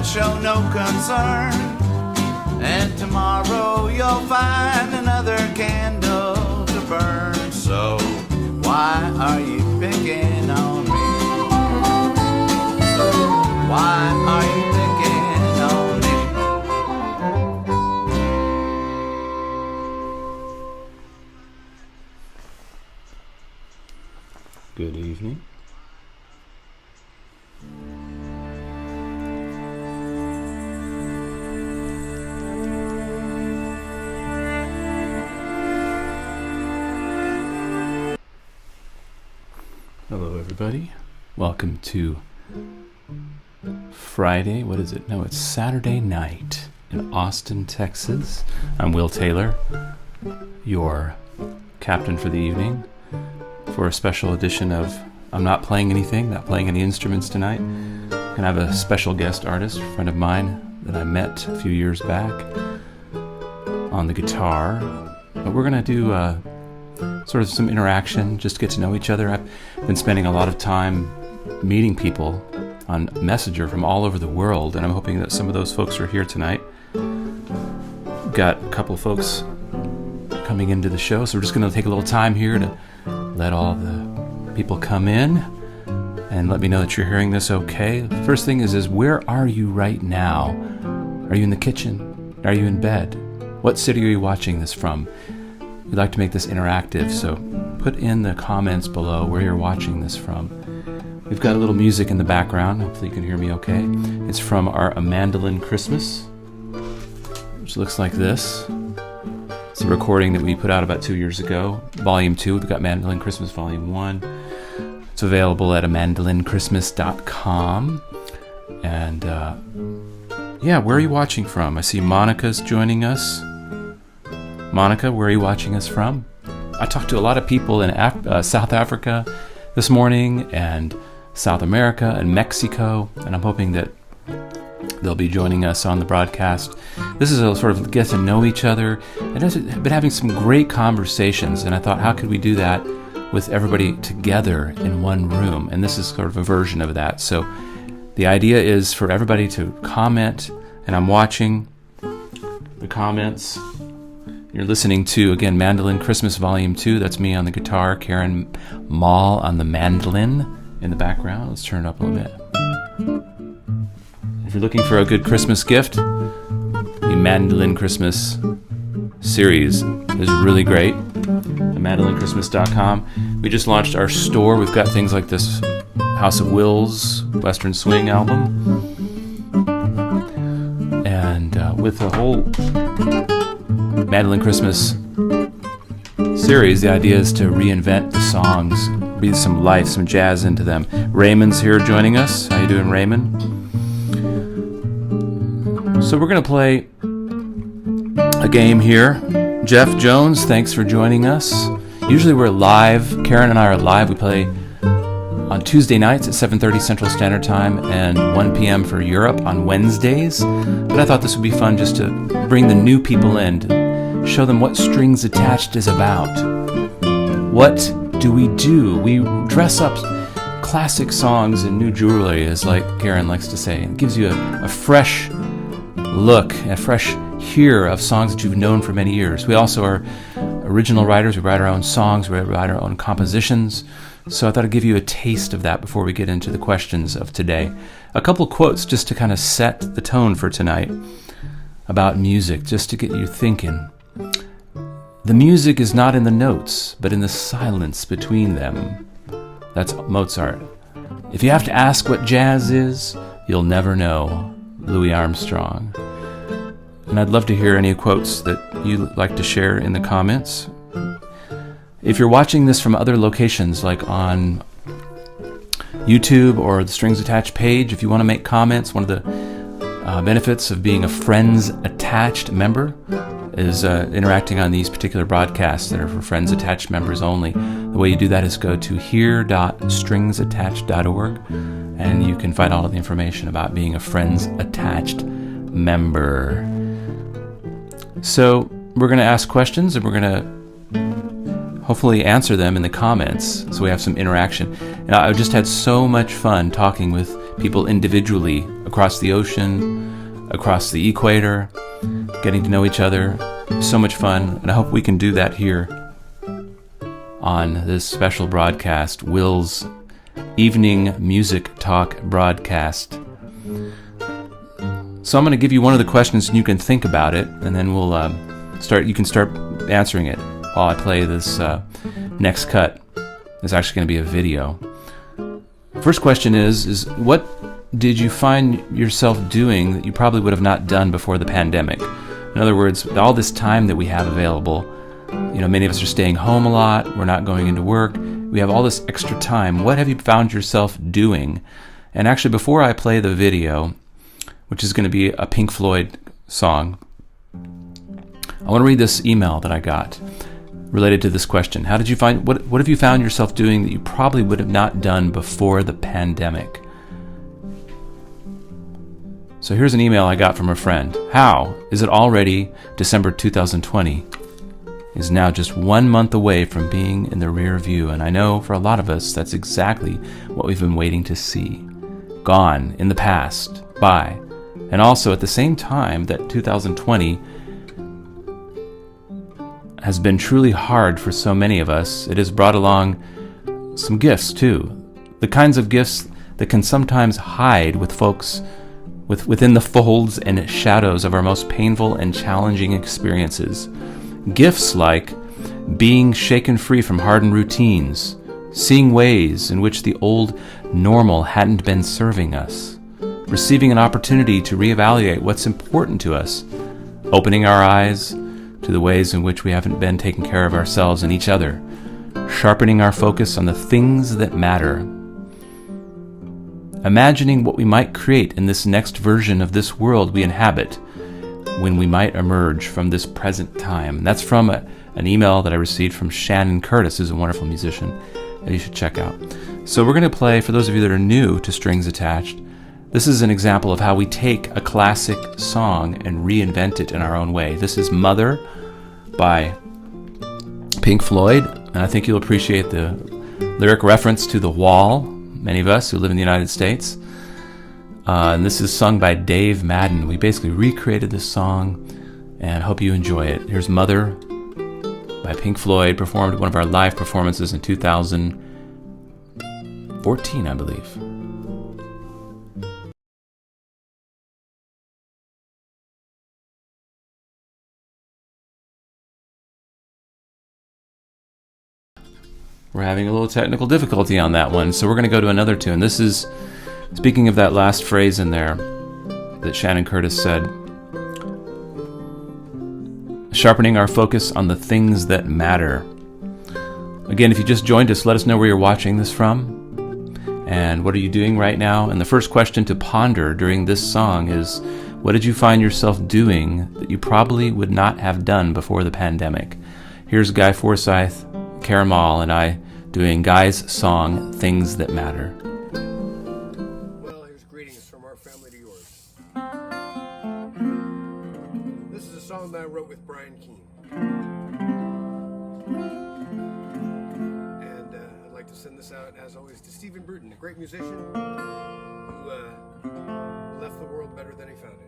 Show no concern, and tomorrow you'll find another candle to burn. So why are you picking on me? Why are you picking on me? Good evening. Hello, everybody. Welcome to Friday. What is it? No, it's Saturday night in Austin, Texas. I'm Will Taylor, your captain for the evening, for a special edition of I'm not playing anything, not playing any instruments tonight. And I have a special guest artist, a friend of mine that I met a few years back on the guitar. But we're going to do sort of some interaction, just to get to know each other. I've been spending a lot of time meeting people on Messenger from all over the world, and I'm hoping that some of those folks are here tonight. Got a couple of folks coming into the show, so we're just going to take a little time here to let all the people come in and let me know that you're hearing this okay. The first thing is where are you right now? Are you in the kitchen? Are you in bed? What city are you watching this from? We'd like to make this interactive, so put in the comments below where you're watching this from. We've got a little music in the background. Hopefully you can hear me okay. It's from our A Mandolin Christmas, which looks like this. It's a recording that we put out about 2 years ago. Volume 2, we've got Mandolin Christmas Volume 1. It's available at amandolinchristmas.com. And yeah, where are you watching from? I see Monica's joining us. Monica, where are you watching us from? I talked to a lot of people in South Africa this morning, and South America and Mexico, and I'm hoping that They'll be joining us on the broadcast. This is a sort of get to know each other, and I've been having some great conversations, and I thought, how could we do that with everybody together in one room? And this is sort of a version of that. So the idea is for everybody to comment, and I'm watching the comments. You're listening to, again, Mandolin Christmas Volume 2. That's me on the guitar, Karen Mall on the mandolin in the background. Let's turn it up a little bit. If you're looking for a good Christmas gift, the Mandolin Christmas series is really great. The mandolinchristmas.com. We just launched our store. We've got things like this House of Wills Western Swing album. And with the whole Mandolin Christmas series, the idea is to reinvent the songs, breathe some life, some jazz into them. Raymond's here joining us. How you doing, Raymond? So we're going to play a game here. Jeff Jones, thanks for joining us. Usually we're live. Karen and I are live. We play on Tuesday nights at 7:30 Central Standard Time and 1 p.m. for Europe on Wednesdays. But I thought this would be fun just to bring the new people in, to show them what Strings Attached is about. What do? We dress up classic songs in new jewelry, as like Karen likes to say. It gives you a fresh look, a fresh hear of songs that you've known for many years. We also are original writers. We write our own songs. We write our own compositions. So I thought I'd give you a taste of that before we get into the questions of today. A couple quotes just to kind of set the tone for tonight about music, just to get you thinking. The music is not in the notes, but in the silence between them. That's Mozart. If you have to ask what jazz is, you'll never know. Louis Armstrong. And I'd love to hear any quotes that you'd like to share in the comments. If you're watching this from other locations, like on YouTube or the Strings Attached page, if you want to make comments, one of the benefits of being a Friends Attached member is interacting on these particular broadcasts that are for Friends Attached members only. The way you do that is go to here.stringsattached.org, and you can find all of the information about being a Friends Attached member. So we're going to ask questions, and we're going to hopefully answer them in the comments so we have some interaction. And I've just had so much fun talking with people individually across the ocean, across the equator, getting to know each other. So much fun, and I hope we can do that here on this special broadcast, Will's Evening Music Talk broadcast. So I'm going to give you one of the questions and you can think about it, and then we'll you can start answering it while I play this next cut. It's actually going to be a video. First question is what did you find yourself doing that you probably would have not done before the pandemic? In other words, all this time that we have available, many of us are staying home a lot, we're not going into work, we have all this extra time. What have you found yourself doing? And actually, before I play the video, which is going to be a Pink Floyd song, I want to read this email that I got related to this question. What have you found yourself doing that you probably would have not done before the pandemic? So here's an email I got from a friend. How is it already December 2020? Is now just 1 month away from being in the rear view, and I know for a lot of us that's exactly what we've been waiting to see. Gone in the past, by. And also at the same time that 2020 has been truly hard for so many of us, it has brought along some gifts too. The kinds of gifts that can sometimes hide with folks within the folds and shadows of our most painful and challenging experiences. Gifts like being shaken free from hardened routines, seeing ways in which the old normal hadn't been serving us, receiving an opportunity to reevaluate what's important to us, opening our eyes to the ways in which we haven't been taking care of ourselves and each other, sharpening our focus on the things that matter, imagining what we might create in this next version of this world we inhabit when we might emerge from this present time. That's from an email that I received from Shannon Curtis, who's a wonderful musician that you should check out. So we're going to play, for those of you that are new to Strings Attached, This is an example of how we take a classic song and reinvent it in our own way. This is Mother by Pink Floyd, and I think you'll appreciate the lyric reference to the wall, many of us who live in the United States. And this is sung by Dave Madden. We basically recreated this song, and hope you enjoy it. Here's Mother by Pink Floyd, performed at one of our live performances in 2014, I believe. We're having a little technical difficulty on that one, so we're going to go to another tune. This is, speaking of that last phrase in there that Shannon Curtis said, sharpening our focus on the things that matter. Again, if you just joined us, let us know where you're watching this from and what are you doing right now. And the first question to ponder during this song is, what did you find yourself doing that you probably would not have done before the pandemic? Here's Guy Forsyth, Karen Mall, and I doing Guy's song, Things That Matter. Well, here's greetings from our family to yours. This is a song that I wrote with Brian Keane. And I'd like to send this out, as always, to Stephen Bruton, a great musician who left the world better than he found it.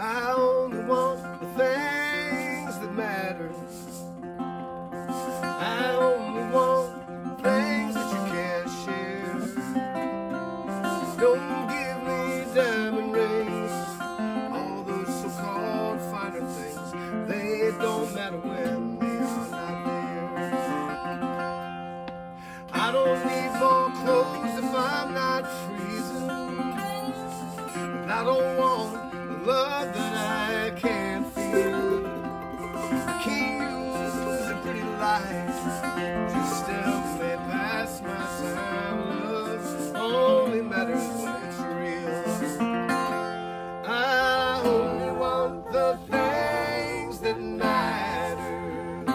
I only want the things that matter. I only want things that you can't share. Don't give me diamond rings, all those so-called finer things. They don't matter when they are not there. I don't need more clothes if I'm not freezing. And I don't want love that I can't feel. I can't use a pretty light just help me pass my time. Love only matters when it's real. I only want the things that matter.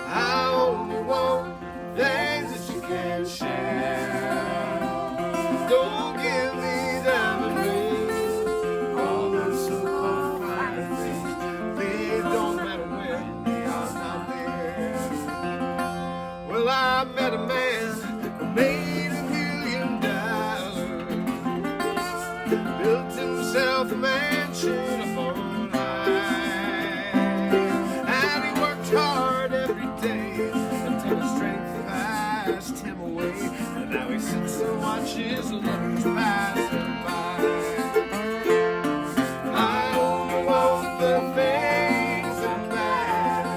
I only want things that you can share. Don't give me diamond rings, all those so-called finer things. They don't matter when they are not there. Well, I met a man who made $1 million, built himself a mansion up on high, and he worked hard every day until his strength passed him away, and now he sits and watches others pass him by. I only want the things that matter.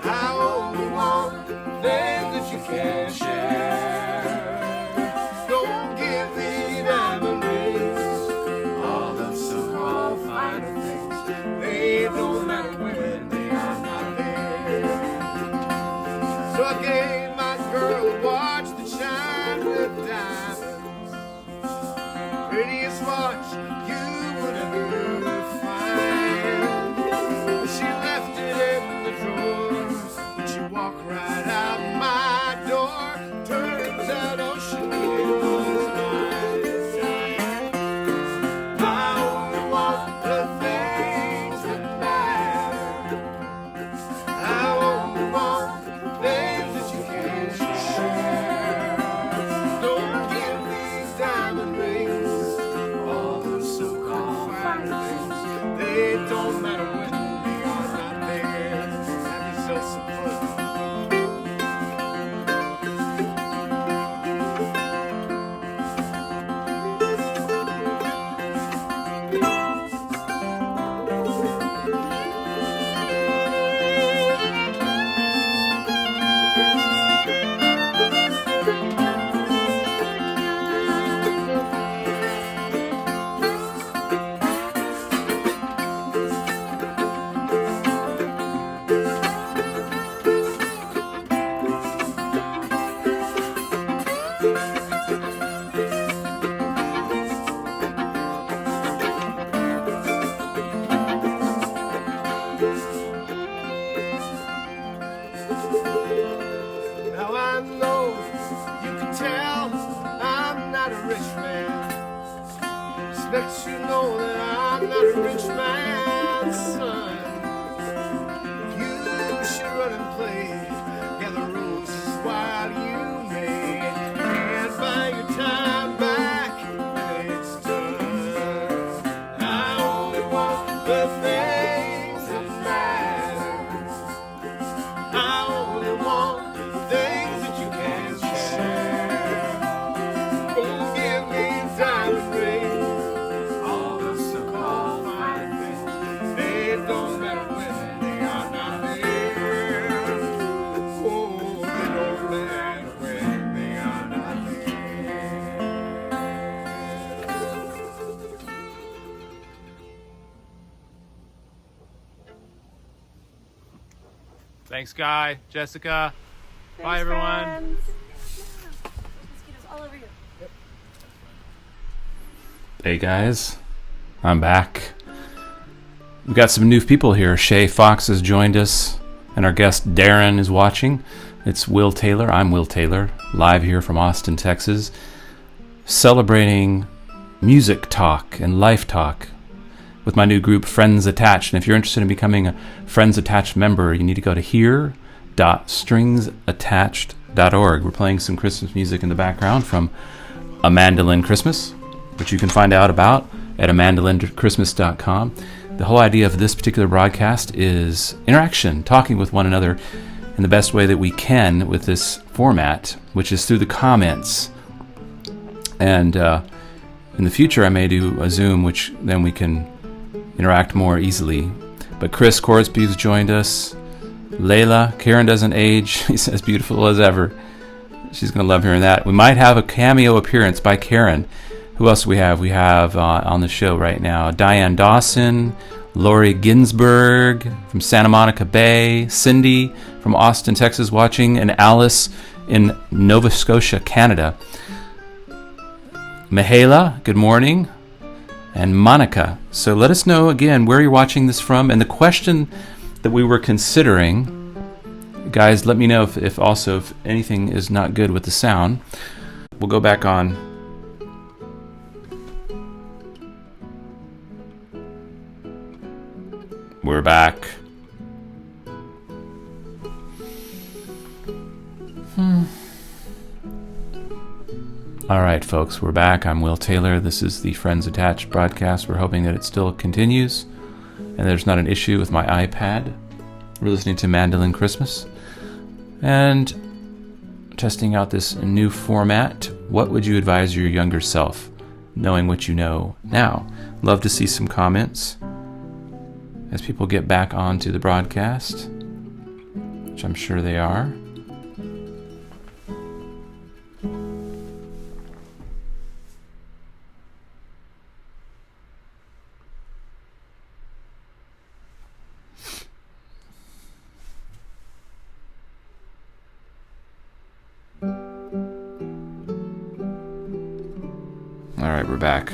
I only want things that you can't share. Don't give me diamond rings, all those so-called finer things. They don't matter when they are not there. So I gave my girl a watch that shined with diamonds, prettiest watch you would ever find. But she left it in the drawer when she walked right out my door. Turns out all she needed was mine. I only want the things that matter. I only want things that you can't share. Don't give me diamond rings, all those so Now I know you can tell I'm not a rich man. Expect you know that I'm not a rich man's son. You should run and play, gather roses while you may. Can't buy your time back when it's done. I only want the things that matter. I only want the things that you can share. Don't give me diamond rings, all the so-called fine things. They don't matter when they are not there. Oh, they don't matter when they are not there. Thanks, Guy, Jessica. Bye, Thanks, everyone. friends. Mosquitoes all over you. Hey, guys. I'm back. We've got some new people here. Shay Fox has joined us, and our guest Darren is watching. It's Will Taylor. I'm Will Taylor, live here from Austin, Texas, celebrating music talk and life talk with my new group, Friends Attached. And if you're interested in becoming a Friends Attached member, you need to go to here.stringsattached.org. We're playing some Christmas music in the background from A Mandolin Christmas, which you can find out about at amandolinchristmas.com. The whole idea of this particular broadcast is interaction, talking with one another in the best way that we can with this format, which is through the comments. And in the future, I may do a Zoom, which then we can interact more easily. But Chris Corsby's joined us. Layla, Karen doesn't age. She's as beautiful as ever. She's going to love hearing that. We might have a cameo appearance by Karen. Who else do we have? We have on the show right now Diane Dawson, Lori Ginsburg from Santa Monica Bay, Cindy from Austin, Texas watching, and Alice in Nova Scotia, Canada. Mihaela, good morning. And Monica. So let us know again where you're watching this from. And the question that we were considering, guys, let me know if also if anything is not good with the sound. We'll go back on. We're back. All right, folks, we're back. I'm Will Taylor. This is the Friends Attached broadcast. We're hoping that it still continues and there's not an issue with my iPad. We're listening to Mandolin Christmas and testing out this new format. What would you advise your younger self, knowing what you know now? Love to see some comments as people get back onto the broadcast, which I'm sure they are. All right, we're back.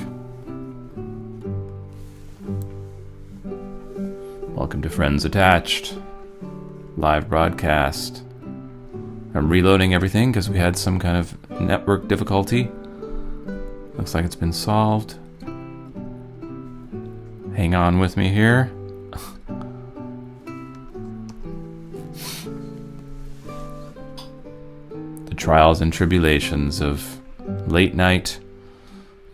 Welcome to Friends Attached, live broadcast. I'm reloading everything because we had some kind of network difficulty. Looks like it's been solved. Hang on with me here. The trials and tribulations of late night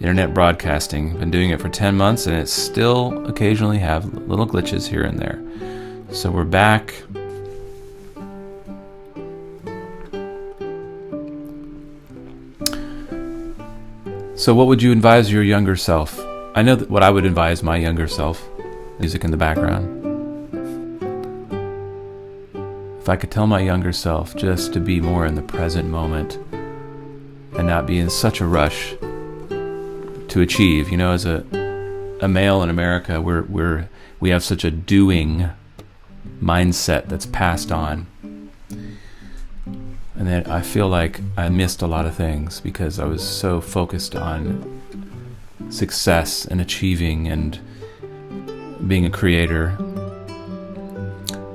internet broadcasting. Been doing it for 10 months and it still occasionally have little glitches here and there. So we're back. So what would you advise your younger self? I know that what I would advise my younger self. Music in the background. If I could tell my younger self just to be more in the present moment and not be in such a rush to achieve. You know, as a male in America, we have such a doing mindset that's passed on, and then I feel like I missed a lot of things because I was so focused on success and achieving and being a creator.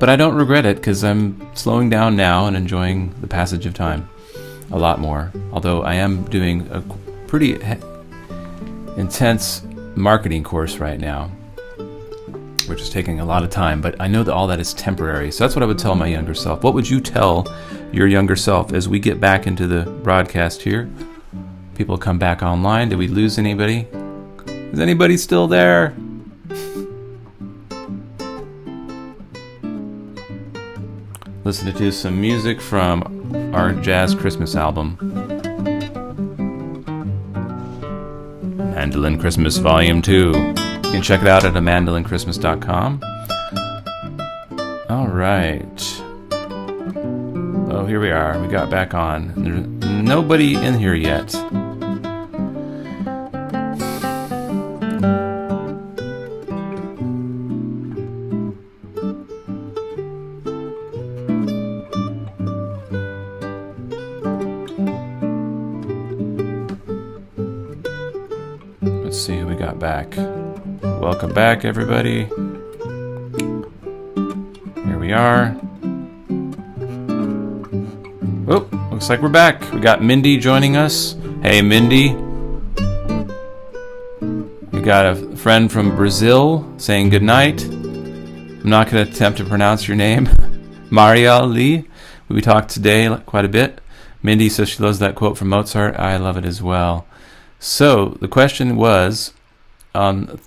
But I don't regret it because I'm slowing down now and enjoying the passage of time a lot more. Although I am doing a pretty intense marketing course right now, which is taking a lot of time, but I know that all that is temporary. So that's what I would tell my younger self. What would you tell your younger self as we get back into the broadcast here? People come back online. Did we lose anybody? Is anybody still there? Listening to some music from our Jazz Christmas album. Mandolin Christmas Volume 2. You can check it out at amandolinchristmas.com. All right. Oh, here we are. We got back on. There's nobody in here yet. Let's see who we got back. Welcome back, everybody. Here we are. Oh, looks like we're back. We got Mindy joining us. Hey, Mindy. We got a friend from Brazil saying good night. I'm not going to attempt to pronounce your name. Marielle Lee. We talked today quite a bit. Mindy says she loves that quote from Mozart. I love it as well. So the question was,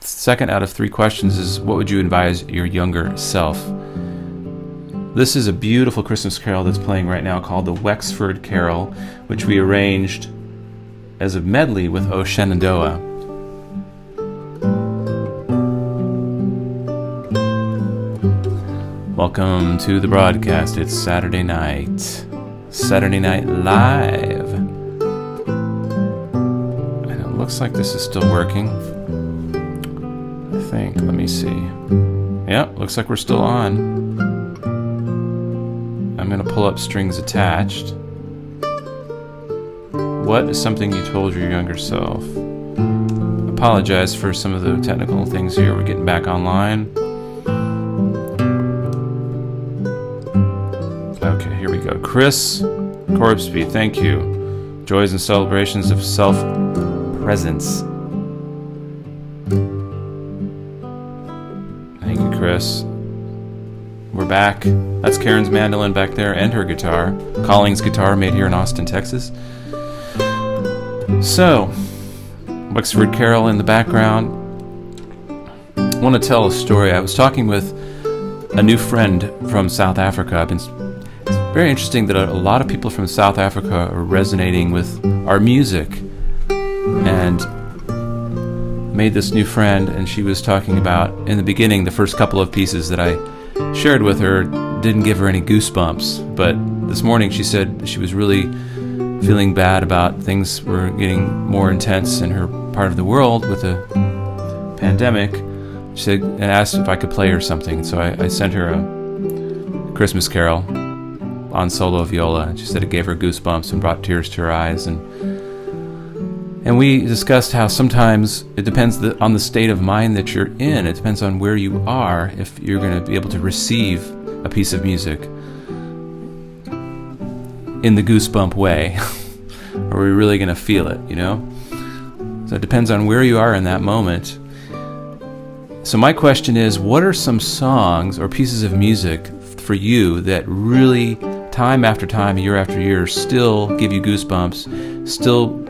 second out of 3 questions is, what would you advise your younger self? This is a beautiful Christmas carol that's playing right now called the Wexford Carol, which we arranged as a medley with O Shenandoah. Welcome to the broadcast. It's Saturday Night Live. And it looks like this is still working. I think. Let me see. Yeah, looks like we're still on. I'm going to pull up strings attached. What is something you told your younger self? Apologize for some of the technical things here. We're getting back online. Okay, here we go. Chris Corbsby, thank you. Joys and celebrations of self-presence. Thank you, Chris. We're back. That's Karen's mandolin back there and her guitar. Collings guitar made here in Austin, Texas. So, Wexford Carol in the background. I want to tell a story. I was talking with a new friend from South Africa. It's very interesting that a lot of people from South Africa are resonating with our music. And made this new friend, and she was talking about, in the beginning, the first couple of pieces that I shared with her didn't give her any goosebumps, but this morning she said she was really feeling bad about things were getting more intense in her part of the world with the pandemic. She said, and asked if I could play her something, so I sent her a Christmas carol on solo viola, and she said it gave her goosebumps and brought tears to her eyes. And we discussed how sometimes it depends on the state of mind that you're in. It depends on where you are if you're going to be able to receive a piece of music in the goosebump way. Are we really going to feel it, you know? So it depends on where you are in that moment. So my question is, what are some songs or pieces of music for you that really, time after time, year after year, still give you goosebumps, still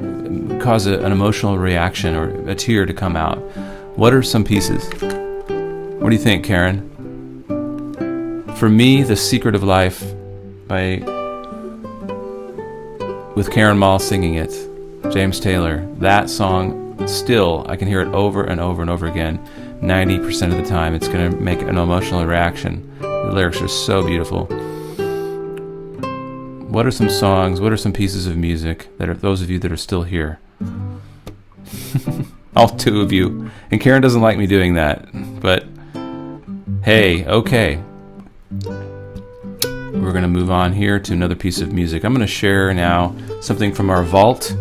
cause an emotional reaction or a tear to come out? What are some pieces? What do you think, Karen? For me, The Secret of Life with Karen Mall singing it, James Taylor. That song, still, I can hear it over and over and over again. 90% of the time, it's going to make an emotional reaction. The lyrics are so beautiful. What are some songs, what are some pieces of music that are those of you that are still here? All 2 of you. And Karen doesn't like me doing that, but hey, okay. We're going to move on here to another piece of music. I'm going to share now something from our vault,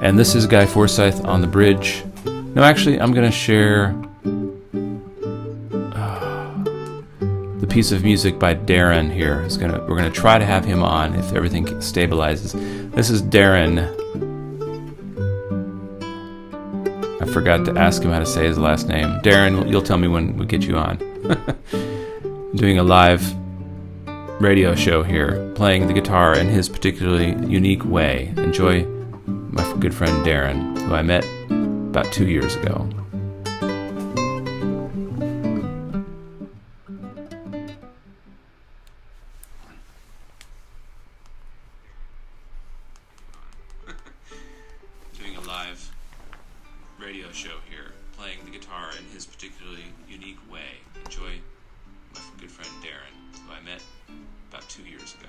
and this is Guy Forsyth on the bridge. No, actually, I'm going to share the piece of music by Darren here. We're gonna try to have him on if everything stabilizes. This is Darren. I forgot to ask him how to say his last name. Darren, you'll tell me when we get you on. Doing a live radio show here, playing the guitar in his particularly unique way. Enjoy my good friend Darren, who I met about 2 years ago. Doing a live radio show here, playing the guitar in his particularly unique way. Enjoy my good friend Darren, who I met about 2 years ago.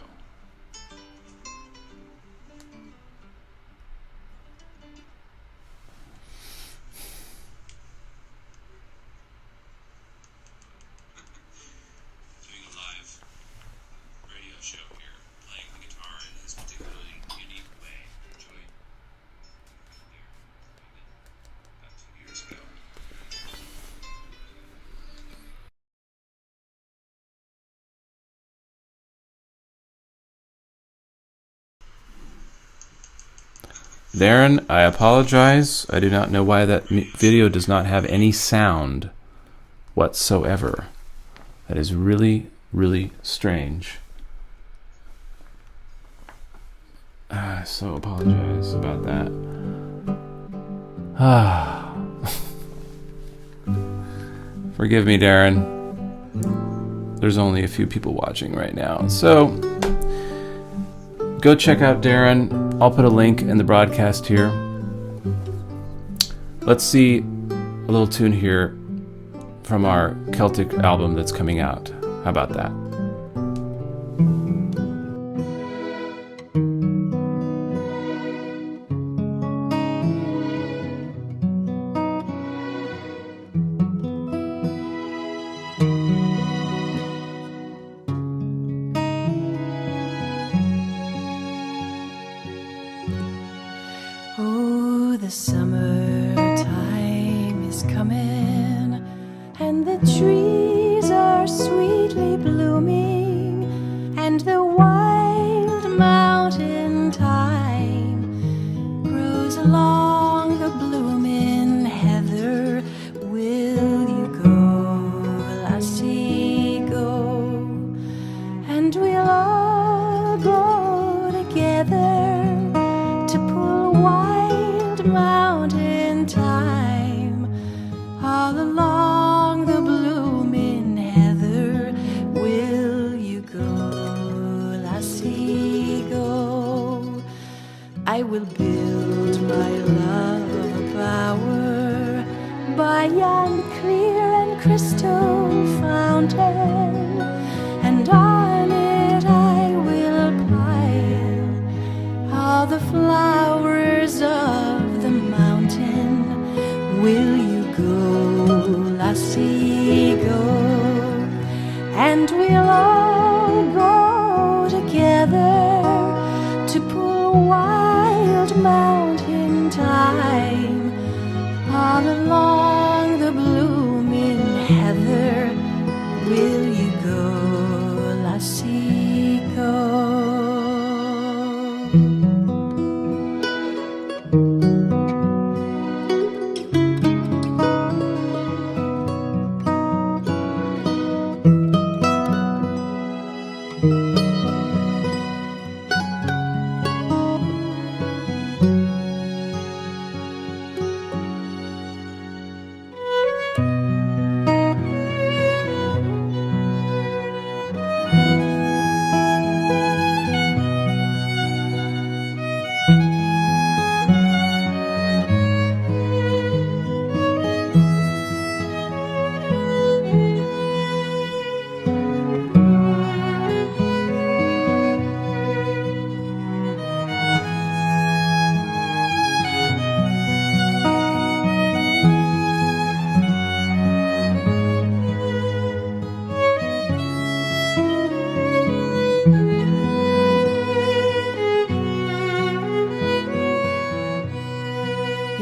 Doing a live radio show here, playing the guitar in his particularly unique way. Enjoy about 2 years ago. Darren, I apologize. I do not know why that video does not have any sound whatsoever. That is really, really strange. I so apologize about that. Forgive me, Darren. There's only a few people watching right now. So, go check out Darren. I'll put a link in the broadcast here. Let's see a little tune here from our Celtic album that's coming out. How about that? Oh, the summertime is coming, and the trees are sweetly blooming, and the wild mountain thyme grows along the blooming heather. Will you go, lassie, go? And we'll all go together to pull wild mountain thyme all along the blooming heather. Will you go, lassie, go? I will build my love a bower by yon clear and crystal fountain, and on it I will pile all the flowers of the mountain. Will you go, lassie, go? And we'll all go together to pull wild mountain thyme all along the blooming heather. Will you go, lassie, go?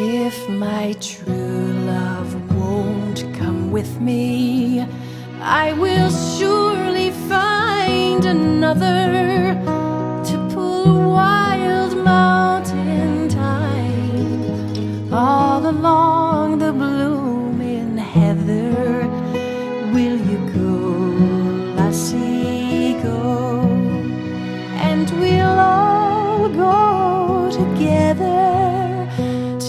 If my true love won't come with me, I will surely find another to pull wild mountain thyme all along the blooming heather. Will you go, lassie, go? And we'll all go together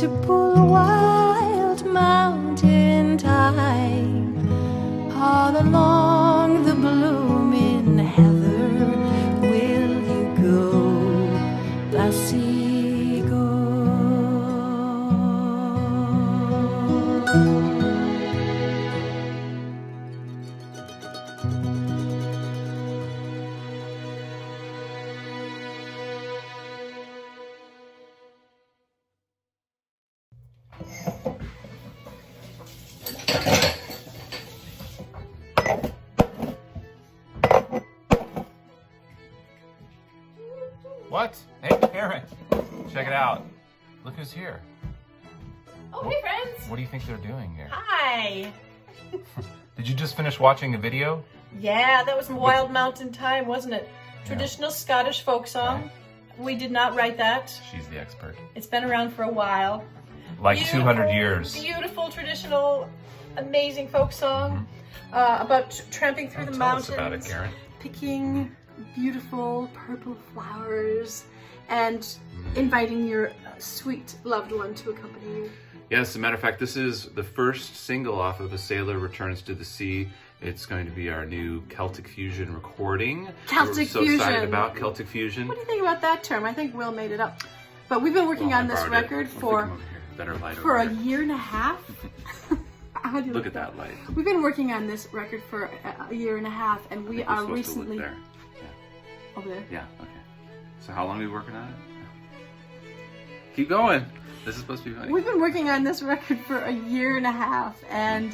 to pull wild mountain thyme all along the blooming heather. Will you go, lassie, go? What? Hey, Karen. Check it out. Look who's here. Oh, hey, friends. What do you think they're doing here? Hi. Did you just finish watching a video? Yeah, that was Wild Mountain Time, wasn't it? Traditional Scottish folk song. We did not write that. She's the expert. It's been around for a while. Like Beautiful, 200 years. Beautiful, traditional, amazing folk song about tramping through the Tell mountains. us about it, Karen. Picking beautiful purple flowers and inviting your sweet loved one to accompany you. Yes, as a matter of fact, this is the first single off of A Sailor Returns to the Sea. It's going to be our new Celtic Fusion recording. Celtic We're so Fusion. excited about Celtic Fusion. What do you think about that term? I think Will made it up. But we've been working on this record for a year and a half. How do you Look at that light. We've been working on this record for a year and a half, and we are We're supposed to recently look there. over there. Yeah, okay. So how long are we working on it? Keep going. This is supposed to be funny. We've been working on this record for a year and a half, and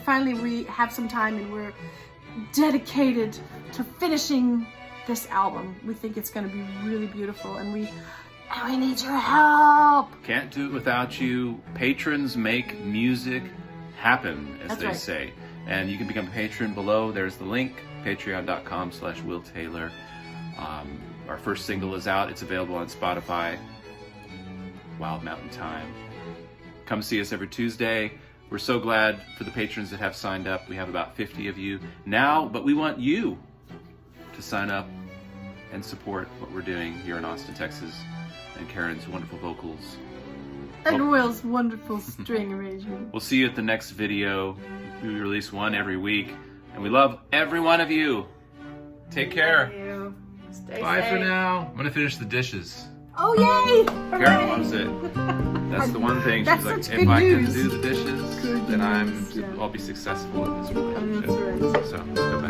finally we have some time, and we're dedicated to finishing this album. We think it's going to be really beautiful, and we need your help. Can't do it without you. Patrons make music happen, as That's they right. say. And you can become a patron below. There's the link, patreon.com/Will Taylor. Our first single is out. It's available on Spotify. Wild Mountain Time. Come see us every Tuesday. We're so glad for the patrons that have signed up. We have about 50 of you now, but we want you to sign up and support what we're doing here in Austin, Texas, and Karen's wonderful vocals. And Will's wonderful string arrangement. We'll see you at the next video. We release one every week, and we love every one of you. Take care. You. Stay Bye safe. for now. I'm gonna finish the dishes. Oh, yay! Karen loves it. That's the one thing. That's She's like, such if good I can news. do the dishes, Good then news, yeah. I'll be successful in this relationship. That's right. So let's go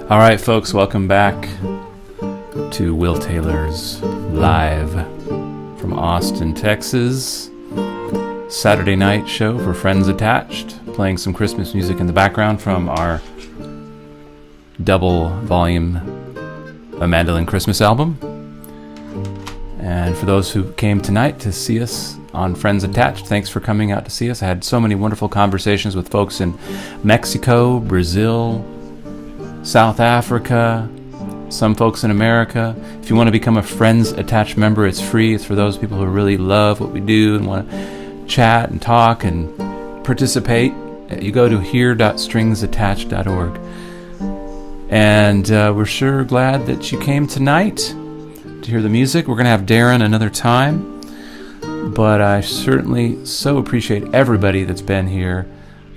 back. All right, folks, welcome back to Will Taylor's live from Austin, Texas. Saturday night show for Friends Attached, playing some Christmas music in the background from our double volume A Mandolin Christmas album. And for those who came tonight to see us on Friends Attached, thanks for coming out to see us. I had so many wonderful conversations with folks in Mexico, Brazil, South Africa, some folks in America. If you want to become a Friends Attached member, it's free. It's for those people who really love what we do and want to chat and talk and participate. You go to here.stringsattached.org. And we're sure glad that you came tonight to hear the music. We're going to have Darren another time. But I certainly so appreciate everybody that's been here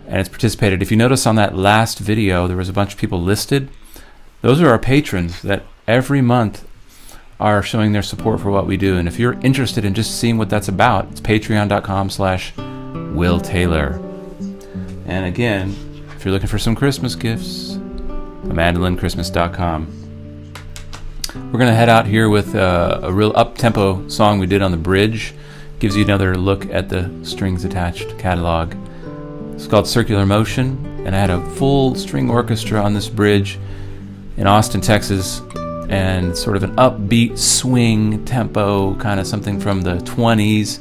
and has participated. If you notice on that last video, there was a bunch of people listed. Those are our patrons that every month are showing their support for what we do. And if you're interested in just seeing what that's about, it's patreon.com/Will Taylor. And again, if you're looking for some Christmas gifts, mandolinchristmas.com. We're going to head out here with a real up-tempo song we did on the bridge. Gives you another look at the Strings Attached catalog. It's called Circular Motion, and I had a full string orchestra on this bridge in Austin, Texas, and sort of an upbeat swing tempo, kind of something from the 20s.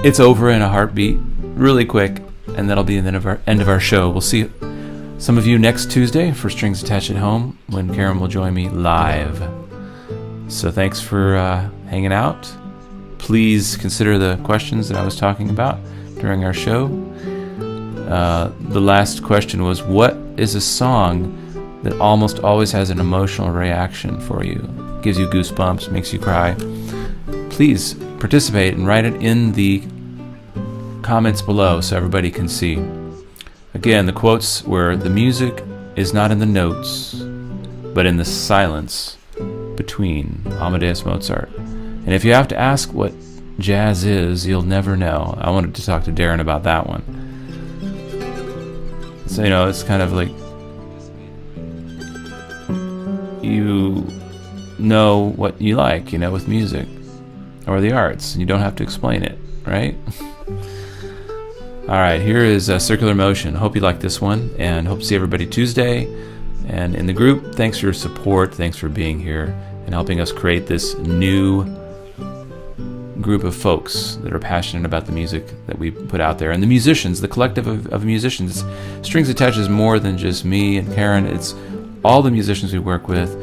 It's over in a heartbeat, really quick, and that'll be the end of our show. We'll see you some of you next Tuesday for Strings Attached at Home when Karen will join me live. So thanks for hanging out. Please consider the questions that I was talking about during our show. The last question was, what is a song that almost always has an emotional reaction for you? Gives you goosebumps, makes you cry? Please participate and write it in the comments below so everybody can see. Again, the quotes were, the music is not in the notes, but in the silence between. Amadeus Mozart. And if you have to ask what jazz is, you'll never know. I wanted to talk to Darren about that one. So, it's kind of like you know what you like, with music or the arts, and you don't have to explain it, right? All right, here is Circular Motion. Hope you like this one, and hope to see everybody Tuesday. And in the group, thanks for your support. Thanks for being here and helping us create this new group of folks that are passionate about the music that we put out there. And the musicians, the collective of musicians. Strings Attached is more than just me and Karen. It's all the musicians we work with.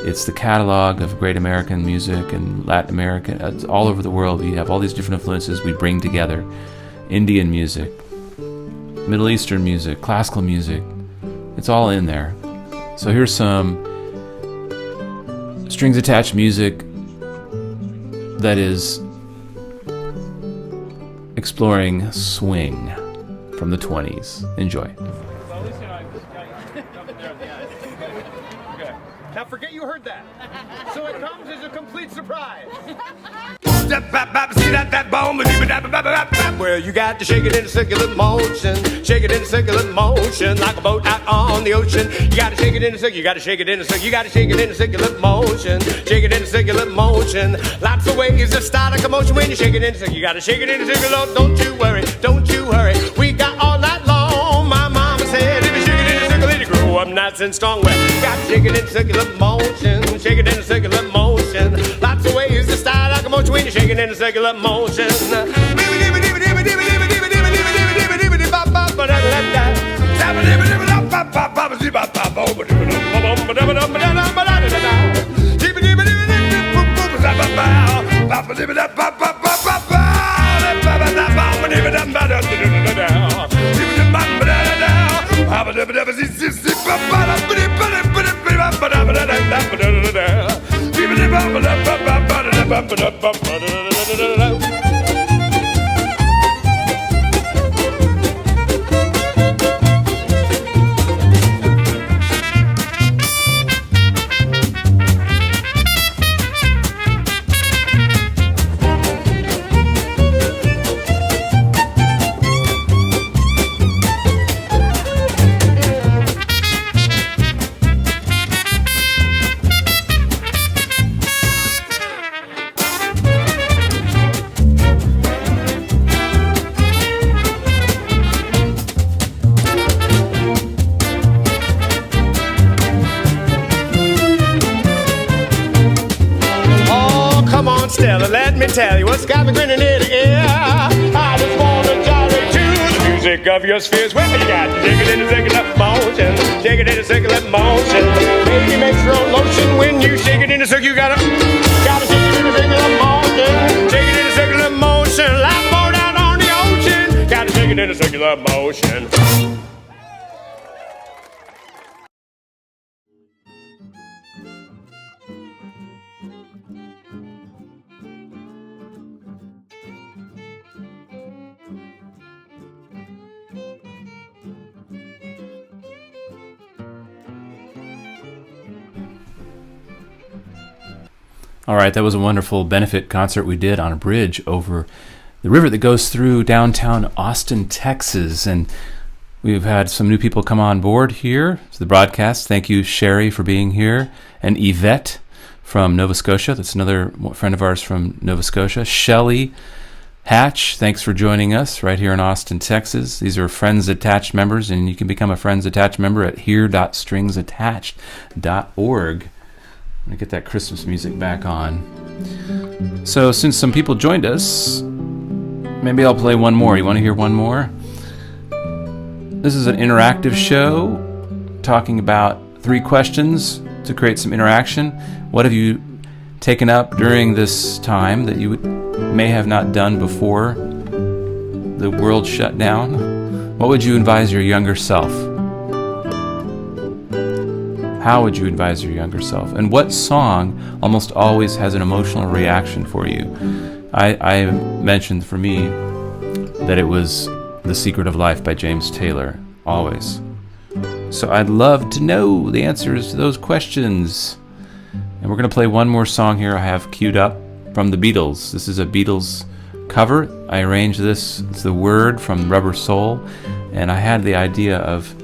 It's the catalog of great American music and Latin American. It's all over the world. We have all these different influences we bring together. Indian music, Middle Eastern music, classical music. It's all in there. So here's some strings attached music that is exploring swing from the 20s. Enjoy. Now forget you heard that. So it comes as a complete surprise. Well, you got to shake it in a circular motion, shake it in a circular motion, like a boat out on the ocean. You got to shake it in a circular, you got to shake it in a circular, you got to shake it in a circular motion, shake it in a circular motion. Lots of ways to start a commotion when you shake it in a circular. You got to shake it in a circular. Don't you worry, don't you hurry. We got all night long. My mama said if you shake it in a circular, you grow up nice and strong. Well, you got to shake it in a circular motion, shake it in a circular motion. Lots of ways to start a commotion when you shake it in a circular motion. Stella, let me tell you what's got me grinning ear to ear. I just wanna gyrate to the music of your spheres. Well, you got to shake it in a circular motion, shake it in a circular motion. Baby makes your own lotion when you shake it in a circle. You gotta shake it in a circular motion, shake it in a circular motion. Like more down on the ocean. Gotta shake it in a circular motion. All right, that was a wonderful benefit concert we did on a bridge over the river that goes through downtown Austin, Texas. And we've had some new people come on board here to the broadcast. Thank you, Sherry, for being here. And Yvette from Nova Scotia. That's another friend of ours from Nova Scotia. Shelley Hatch, thanks for joining us right here in Austin, Texas. These are Friends Attached members, and you can become a Friends Attached member at here.stringsattached.org. I'm going to get that Christmas music back on. So since some people joined us, maybe I'll play one more. You want to hear one more? This is an interactive show talking about 3 questions to create some interaction. What have you taken up during this time that you may have not done before the world shut down? What would you advise your younger self? How would you advise your younger self? And what song almost always has an emotional reaction for you? I mentioned for me that it was The Secret of Life by James Taylor, always. So I'd love to know the answers to those questions. And we're going to play one more song here I have queued up from the Beatles. This is a Beatles cover. I arranged this. It's The Word from Rubber Soul. And I had the idea of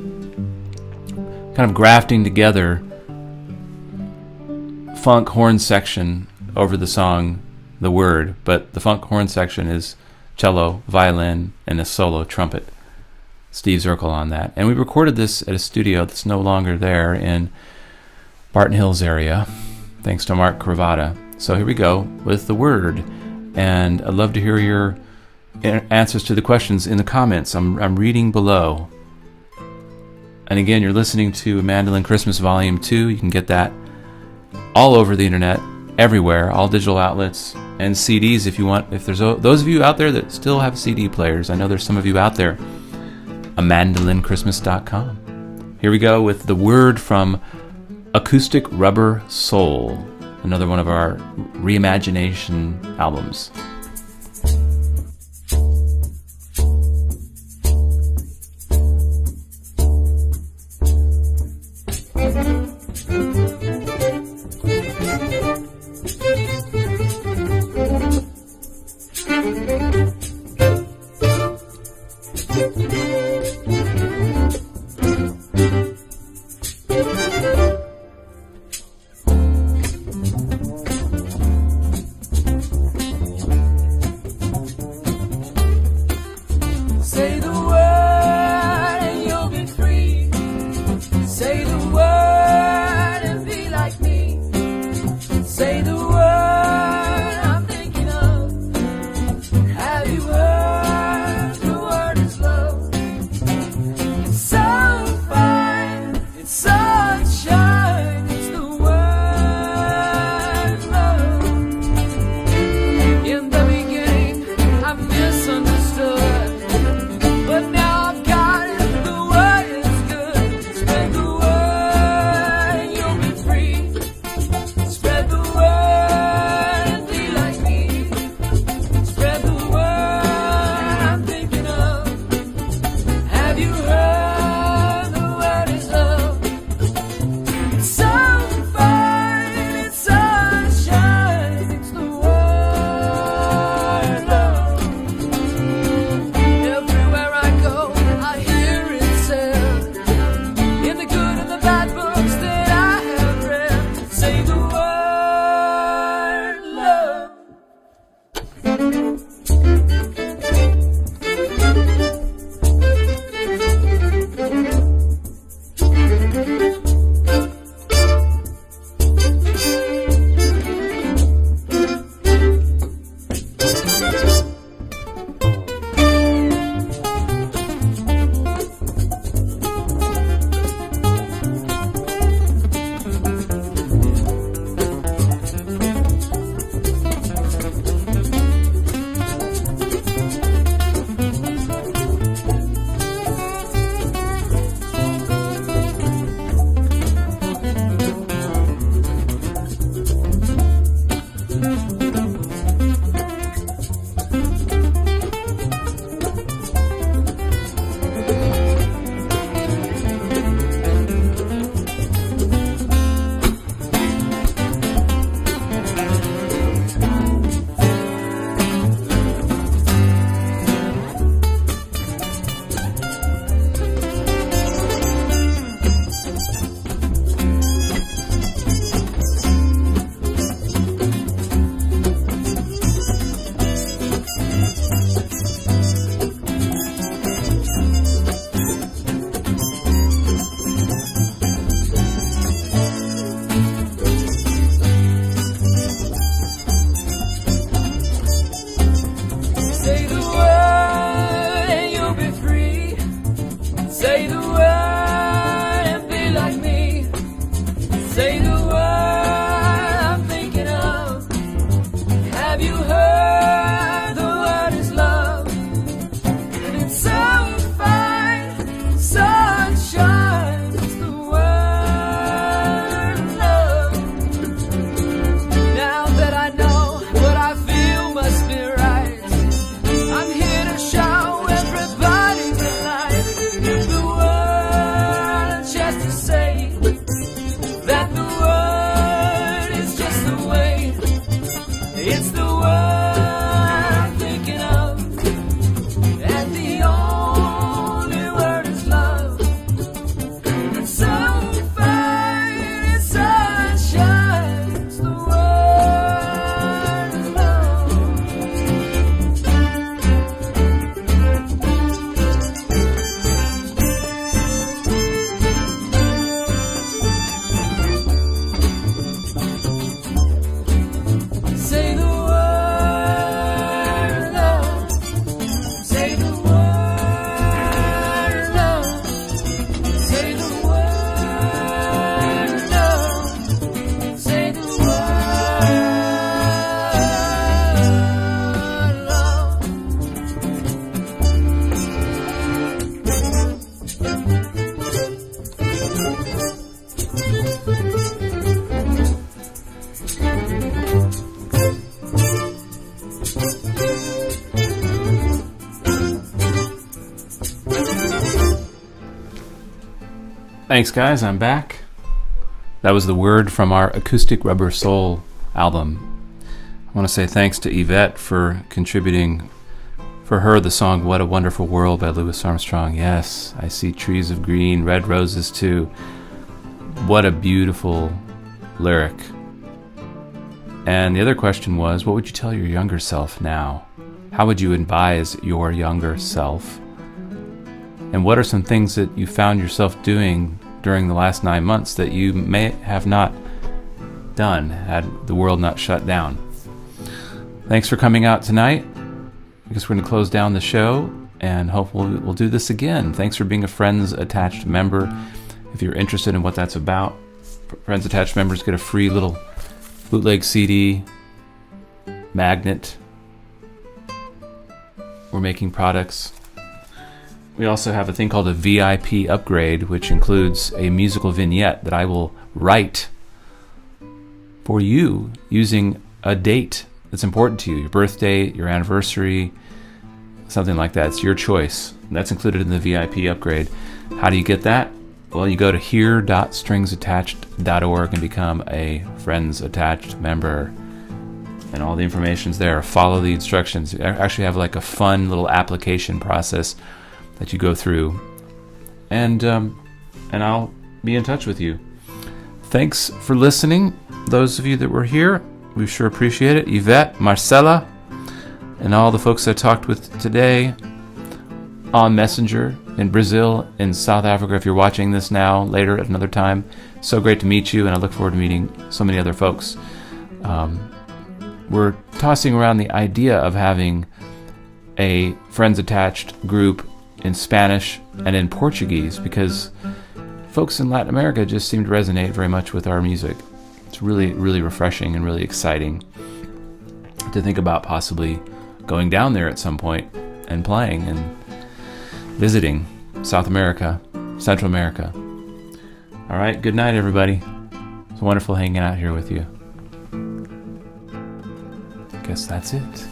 kind of grafting together funk horn section over the song The Word. But the funk horn section is cello, violin, and a solo trumpet. Steve Zirkle on that. And we recorded this at a studio that's no longer there in Barton Hills area, thanks to Mark Cravata. So here we go with The Word. And I'd love to hear your answers to the questions in the comments. I'm reading below. And again, you're listening to Mandolin Christmas Volume 2. You can get that all over the internet, everywhere, all digital outlets, and CDs if you want. If there's those of you out there that still have CD players, I know there's some of you out there, amandolinchristmas.com. Here we go with The Word from Acoustic Rubber Soul, another one of our reimagination albums. Say the word and you'll be free. Say the word and be like me. Say the word I'm thinking of. Have you heard the word is love? It's so fine, it's sunshine. It's the word love. In the beginning I misunderstood, but now I've got it. The word is good. Spread the word and you'll be free. Spread the word Thanks, guys. I'm back. That was the word from our Acoustic Rubber Soul album. I want to say thanks to Yvette for contributing for her the song What a Wonderful World by Louis Armstrong. Yes, I see trees of green, red roses too. What a beautiful lyric. And the other question was, what would you tell your younger self now? How would you advise your younger self? And what are some things that you found yourself doing during the last 9 months that you may have not done had the world not shut down? Thanks for coming out tonight. I guess we're going to close down the show and hopefully we'll do this again. Thanks for being a Friends Attached member. If you're interested in what that's about, Friends Attached members get a free little bootleg CD, magnet. We're making products. We also have a thing called a VIP upgrade, which includes a musical vignette that I will write for you using a date that's important to you, your birthday, your anniversary, something like that. It's your choice. That's included in the VIP upgrade. How do you get that? Well, you go to here.stringsattached.org and become a Friends Attached member. And all the information's there. Follow the instructions. You actually have like a fun little application process that you go through, and I'll be in touch with you. Thanks for listening, those of you that were here. We sure appreciate it. Yvette, Marcella, and all the folks I talked with today on Messenger in Brazil, in South Africa. If you're watching this now, later at another time, so great to meet you, and I look forward to meeting so many other folks. We're tossing around the idea of having a Friends Attached group in Spanish and in Portuguese, because folks in Latin America just seem to resonate very much with our music. It's really, really refreshing and really exciting to think about possibly going down there at some point and playing and visiting South America, Central America. All right, good night, everybody. It's wonderful hanging out here with you. I guess that's it.